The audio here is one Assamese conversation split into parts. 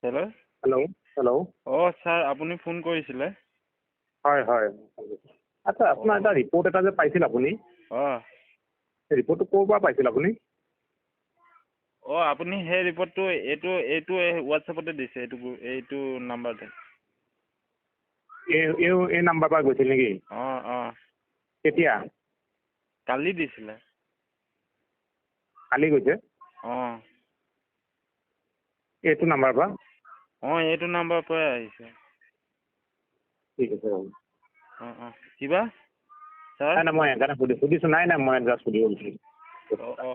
হেল্ল'। Hello' hello'. ছাৰ আপুনি ফোন কৰিছিলে? হয় হয়। আচ্ছা, আপোনাৰ এটা ৰিপৰ্ট এটা যে পাইছিল আপুনি, ৰিপৰ্টটো ক'ৰ পৰা পাইছিল আপুনি? আপুনি সেই ৰিপৰ্টটো এইটো হোৱাটছএপতে দিছে, এইটো নাম্বাৰতে। এই নাম্বাৰ পৰা গৈছিল নেকি? কেতিয়া? কালি দিছিলে। কালি গৈছে? এইটো নাম্বাৰৰ পৰা? এইটো নাম্বাৰৰ পৰাই আহিছে। ঠিক আছে বাৰু। কিবা ছাৰ? নাই মই সেইকাৰণে সুধিছোঁ। নাই মই জাষ্ট সুধিব বিচাৰিছোঁ।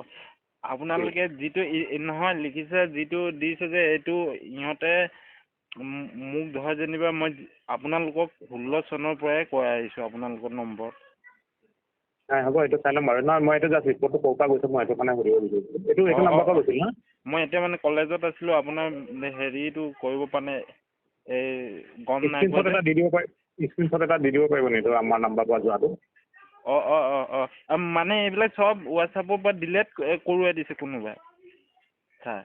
আপোনালোকে যিটো নহয় লিখিছে, যিটো দিছে যে এইটো ইহঁতে মোক ধৰ যেনিবা মই আপোনালোকক 16 চনৰ পৰাই কৈ আহিছোঁ আপোনালোকৰ নম্বৰ। নাই হ'ব, এইটো চাই ল'ম বাৰু। নহয় মই এইটো জাষ্ট ৰিপৰ্টটো ক'ৰ পৰা গৈছে মই সেইটো কাৰণে সুধিব বিচাৰিছোঁ। এইটো নাম্বাৰৰ পৰা গৈছিল ন? মই এতিয়া মানে কলেজত আছিলোঁ, আপোনাৰ হেৰিটো কৰিব পৰা নাই, এই গম নাই পোৱা। স্ক্ৰীনশ্বট এটা দি দিব পাৰিব, স্ক্ৰীনশ্বট এটা দি দিব পাৰিব নেকি আমাৰ নাম্বাৰৰ পৰা যোৱাটো? মানে এইবিলাক চব হোৱাটছএপৰ পৰা ডিলেট কৰোৱাই দিছে কোনোবাই। ছাৰ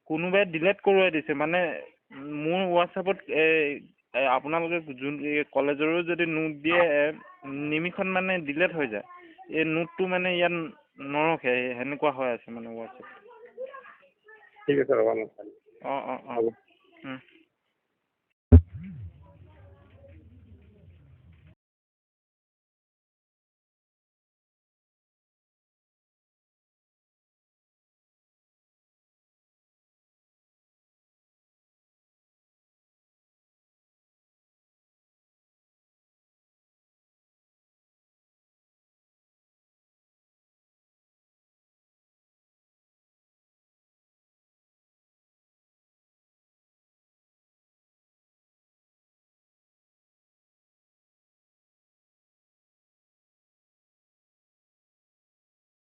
কোনোবাই ডিলেট কৰোৱাই দিছে, মানে মোৰ হোৱাটছএপত আপোনালোকে যোন কলেজৰো যদি নোট দিয়ে নিমিষত মানে ডিলেট হৈ যায়। এই নোটটো মানে ইয়াত নৰখে, সেনেকুৱা হৈ আছে মানে হোৱাটছএপ। ঠিক আছে ৰ'বা। হ'ব।